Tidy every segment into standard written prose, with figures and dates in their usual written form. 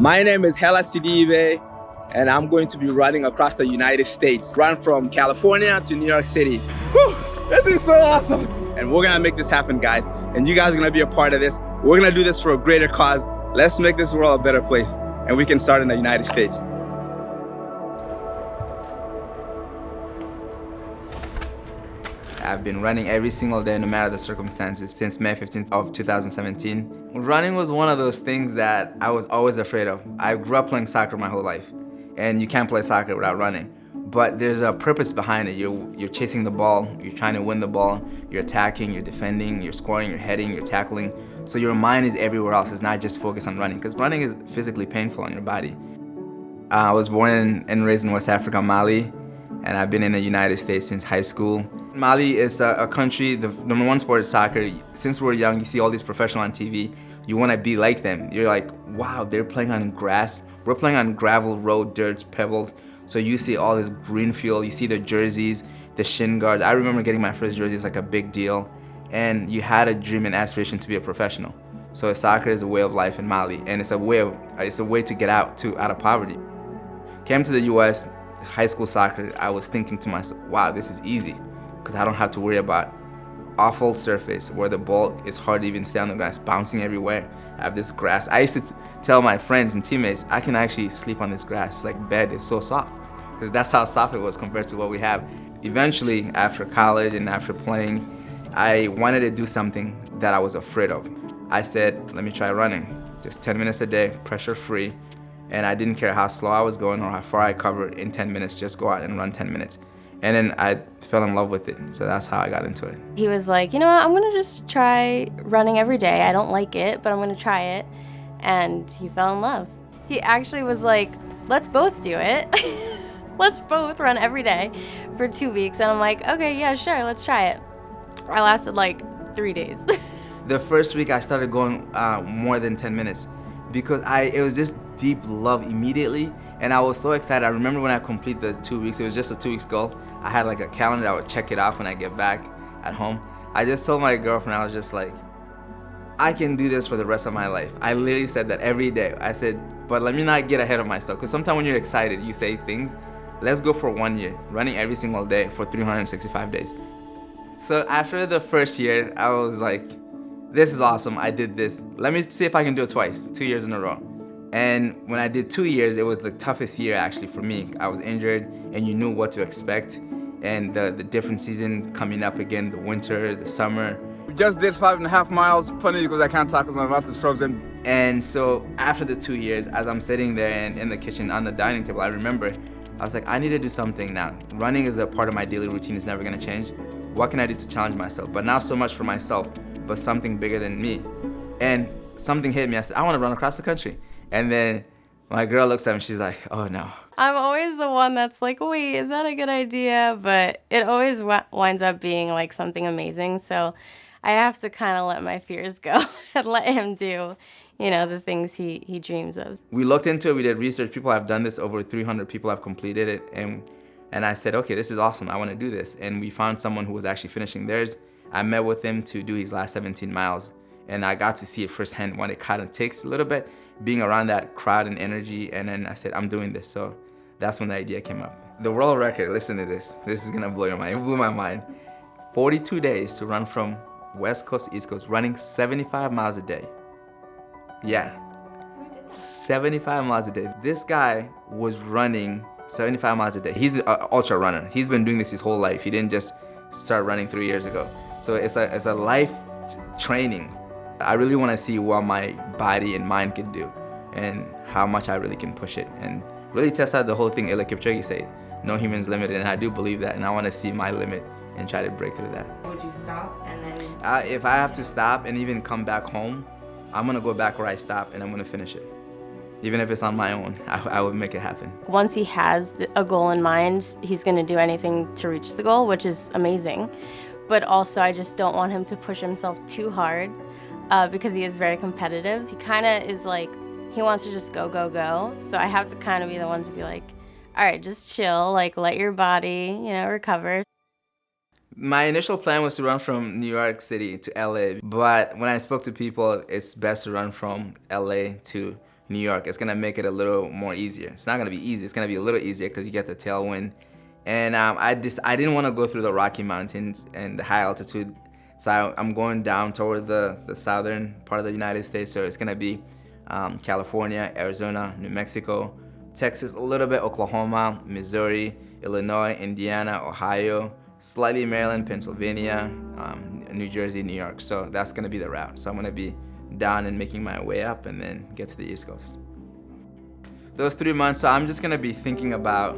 My name is Hellah Sidibe, and I'm going to be running across the United States. Run from California to New York City. Whew, this is so awesome. And we're gonna make this happen, guys. And you guys are gonna be a part of this. We're gonna do this for a greater cause. Let's make this world a better place. And we can start in the United States. I've been running every single day, no matter the circumstances, since May 15th of 2017. Running was one of those things that I was always afraid of. I grew up playing soccer my whole life, and you can't play soccer without running. But there's a purpose behind it. You're chasing the ball, you're trying to win the ball, you're attacking, you're defending, you're scoring, you're heading, you're tackling. So your mind is everywhere else. It's not just focused on running, because running is physically painful on your body. I was born and raised in West Africa, Mali, and I've been in the United States since high school. Mali is a country, the number one sport is soccer. Since we're young, you see all these professionals on TV. You want to be like them. You're like, wow, they're playing on grass. We're playing on gravel, road, dirt, pebbles. So you see all this green field, you see the jerseys, the shin guards. I remember getting my first jersey, it's like a big deal. And you had a dream and aspiration to be a professional. So soccer is a way of life in Mali, and it's a way to get out of poverty. Came to the US, high school soccer, I was thinking to myself, wow, this is easy, because I don't have to worry about awful surface where the ball is hard to even stay on the grass, bouncing everywhere. I have this grass. I used to tell my friends and teammates, I can actually sleep on this grass. It's like bed, it's so soft. Because that's how soft it was compared to what we have. Eventually, after college and after playing, I wanted to do something that I was afraid of. I said, let me try running. Just 10 minutes a day, pressure free. And I didn't care how slow I was going or how far I covered in 10 minutes, just go out and run 10 minutes. And then I fell in love with it. So that's how I got into it. He was like, you know what, I'm gonna just try running every day. I don't like it, but I'm gonna try it. And he fell in love. He actually was like, let's both do it. Let's both run every day for 2 weeks. And I'm like, okay, yeah, sure, let's try it. I lasted like 3 days. The first week I started going more than 10 minutes because it was just deep love immediately. And I was so excited. I remember when I completed the 2 weeks, it was just a 2 weeks goal. I had like a calendar, I would check it off when I get back at home. I just told my girlfriend, I was just like, I can do this for the rest of my life. I literally said that every day. I said, but let me not get ahead of myself. Because sometimes when you're excited, you say things. Let's go for 1 year, running every single day for 365 days. So after the first year, I was like, this is awesome, I did this. Let me see if I can do it twice, 2 years in a row. And when I did 2 years, it was the toughest year actually for me. I was injured and you knew what to expect. And the different season coming up again, the winter, the summer. We just did 5.5 miles, funny because I can't talk because my mouth is frozen. And so after the 2 years, as I'm sitting there in the kitchen on the dining table, I remember, I was like, I need to do something now. Running is a part of my daily routine, it's never gonna change. What can I do to challenge myself? But not so much for myself, but something bigger than me. And something hit me, I said, I wanna run across the country. And then my girl looks at me, she's like, oh no. I'm always the one that's like, wait, is that a good idea? But it always winds up being like something amazing. So I have to kind of let my fears go and let him do, the things he dreams of. We looked into it, we did research. People have done this, over 300 people have completed it. And I said, okay, this is awesome, I wanna do this. And we found someone who was actually finishing theirs. I met with him to do his last 17 miles. And I got to see it firsthand what it kind of takes a little bit, being around that crowd and energy. And then I said, I'm doing this. So that's when the idea came up. The world record, listen to this. This is gonna blow your mind. It blew my mind. 42 days to run from West Coast to East Coast, running 75 miles a day. Yeah, 75 miles a day. This guy was running 75 miles a day. He's an ultra runner. He's been doing this his whole life. He didn't just start running 3 years ago. So it's a life training. I really want to see what my body and mind can do and how much I really can push it and really test out the whole thing. Like Kipchoge said, no human's limited, and I do believe that, and I want to see my limit and try to break through that. Would you stop and then? If I have to stop and even come back home, I'm gonna go back where I stopped and I'm gonna finish it. Even if it's on my own, I would make it happen. Once he has a goal in mind, he's gonna do anything to reach the goal, which is amazing. But also, I just don't want him to push himself too hard because he is very competitive. He kind of is like, he wants to just go, go, go. So I have to kind of be the one to be like, all right, just chill, like let your body, recover. My initial plan was to run from New York City to LA, but when I spoke to people, it's best to run from LA to New York, it's gonna make it a little more easier. It's not gonna be easy, it's gonna be a little easier because you get the tailwind. And I didn't want to go through the Rocky Mountains and the high altitude, so I'm going down toward the southern part of the United States. So it's gonna be California, Arizona, New Mexico, Texas, a little bit Oklahoma, Missouri, Illinois, Indiana, Ohio, slightly Maryland, Pennsylvania, New Jersey, New York. So that's gonna be the route. So I'm gonna be down and making my way up and then get to the East Coast. Those 3 months, so I'm just gonna be thinking about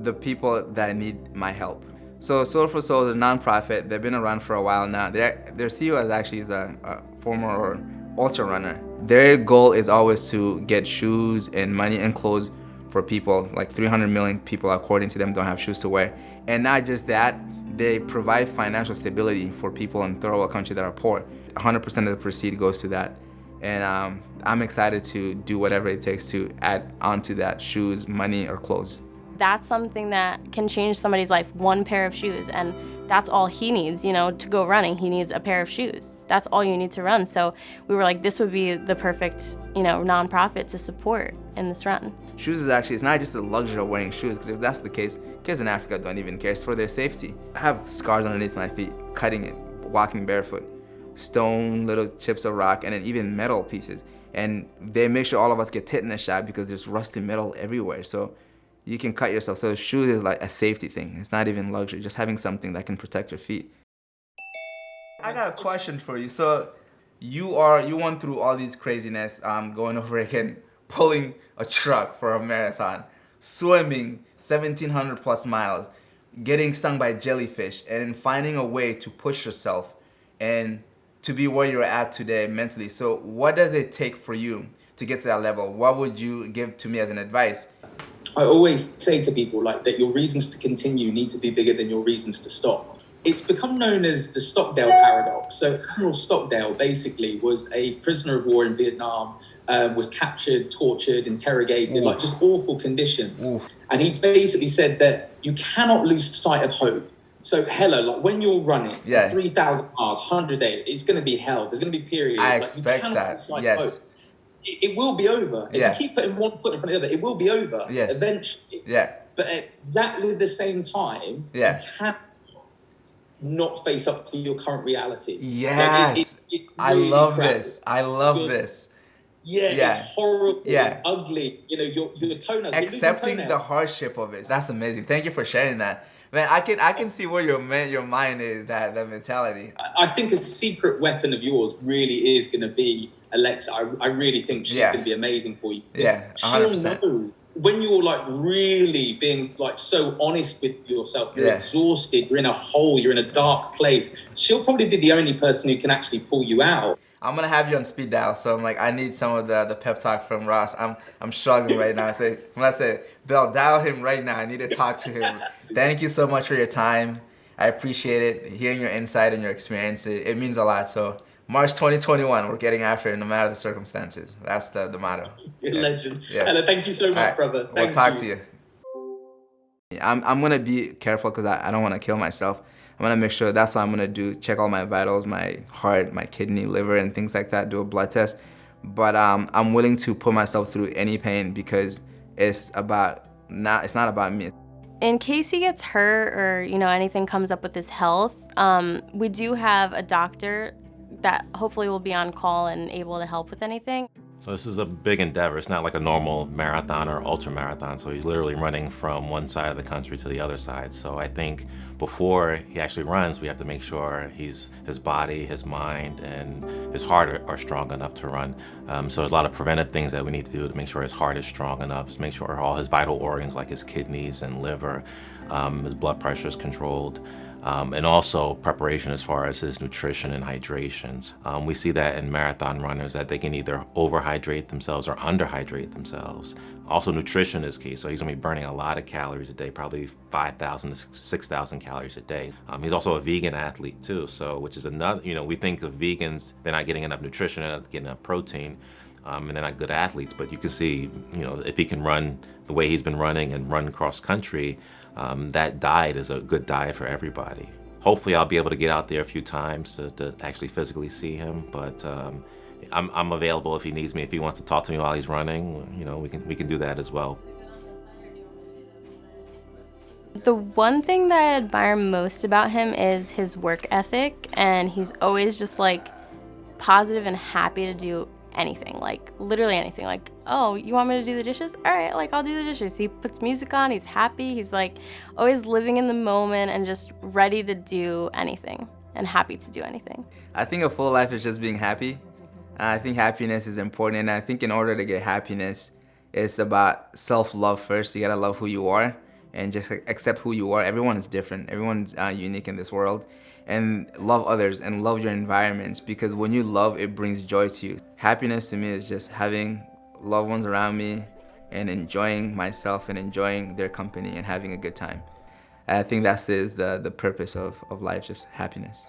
the people that need my help. So Soul for Soul is a nonprofit. They've been around for a while now. Their CEO is actually a former ultra runner. Their goal is always to get shoes and money and clothes for people. Like 300 million people, according to them, don't have shoes to wear. And not just that, they provide financial stability for people in third world countries that are poor. 100% of the proceeds goes to that. And I'm excited to do whatever it takes to add onto that, shoes, money, or clothes. That's something that can change somebody's life, one pair of shoes, and that's all he needs, you know, to go running. He needs a pair of shoes. That's all you need to run. So we were like, this would be the perfect, you know, nonprofit to support in this run. Shoes is actually, it's not just a luxury of wearing shoes, because if that's the case, kids in Africa don't even care. It's for their safety. I have scars underneath my feet, cutting it, walking barefoot, stone, little chips of rock, and then even metal pieces. And they make sure all of us get tetanus shot because there's rusty metal everywhere. So you can cut yourself. So shoes is like a safety thing. It's not even luxury, just having something that can protect your feet. I got a question for you. So you went through all these craziness, going over again, pulling a truck for a marathon, swimming 1,700 plus miles, getting stung by jellyfish, and finding a way to push yourself and to be where you're at today mentally. So what does it take for you to get to that level? What would you give to me as an advice? I always say to people like that your reasons to continue need to be bigger than your reasons to stop. It's become known as the Stockdale paradox. So Admiral Stockdale basically was a prisoner of war in Vietnam, was captured, tortured, interrogated, like just awful conditions. And he basically said that you cannot lose sight of hope. So Hellah, like when you're running 3,000 miles, 100 days, it's going to be hell. There's going to be periods. I like, expect that, yes. Hope. It will be over. If you keep putting one foot in front of the other, it will be over eventually. But at exactly the same time, you cannot not face up to your current reality. Yes. Like it's I really love crappy. this. I love this. It's horrible. It's ugly. You know, your toenails. Accepting the hardship of it. That's amazing. Thank you for sharing that. Man, I can see where your mind is, that mentality. I think a secret weapon of yours really is going to be Alexa. I really think she's going to be amazing for you. Yeah, 100%. She'll know when you're like really being like so honest with yourself, you're exhausted, you're in a hole, you're in a dark place. She'll probably be the only person who can actually pull you out. I'm gonna have you on speed dial, so I'm like, I need some of the pep talk from Ross. I'm struggling right now. I say, Bill, dial him right now. I need to talk to him. Thank you so much for your time. I appreciate it. Hearing your insight and your experience, it means a lot. So March 2021, we're getting after it no matter the circumstances. That's the motto. You're a legend. Hellah, thank you so much, brother. We'll talk to you. I'm gonna be careful because I don't want to kill myself. I'm gonna make sure, that's what I'm gonna do, check all my vitals, my heart, my kidney, liver, and things like that, do a blood test. But I'm willing to put myself through any pain because it's not about me. In case he gets hurt or, you know, anything comes up with his health, we do have a doctor that hopefully will be on call and able to help with anything. So this is a big endeavor. It's not like a normal marathon or ultra marathon. So he's literally running from one side of the country to the other side. So I think before he actually runs, we have to make sure his body, his mind, and his heart are strong enough to run. So there's a lot of preventive things that we need to do to make sure his heart is strong enough, to make sure all his vital organs like his kidneys and liver, his blood pressure is controlled. And also preparation as far as his nutrition and hydrations. We see that in marathon runners that they can either overhydrate themselves or underhydrate themselves. Also nutrition is key, so he's gonna be burning a lot of calories a day, probably 5,000 to 6,000 calories a day. He's also a vegan athlete too, so which is another, you know, we think of vegans, they're not getting enough nutrition, they're not getting enough protein, and they're not good athletes, but you can see, you know, if he can run the way he's been running and run cross country, that diet is a good diet for everybody. Hopefully I'll be able to get out there a few times to actually physically see him, but I'm available if he needs me. If he wants to talk to me while he's running, you know, we can do that as well. The one thing that I admire most about him is his work ethic, and he's always just like positive and happy to do anything, like literally anything. Like, oh, you want me to do the dishes? All right, like I'll do the dishes. He puts music on, he's happy, he's like always living in the moment and just ready to do anything and happy to do anything. I think a full life is just being happy. I think happiness is important, and I think in order to get happiness, it's about self-love first. You gotta love who you are and just accept who you are. Everyone is different. Everyone's unique in this world. And love others and love your environments, because when you love, it brings joy to you. Happiness to me is just having loved ones around me and enjoying myself and enjoying their company and having a good time. I think that is the purpose of life, just happiness.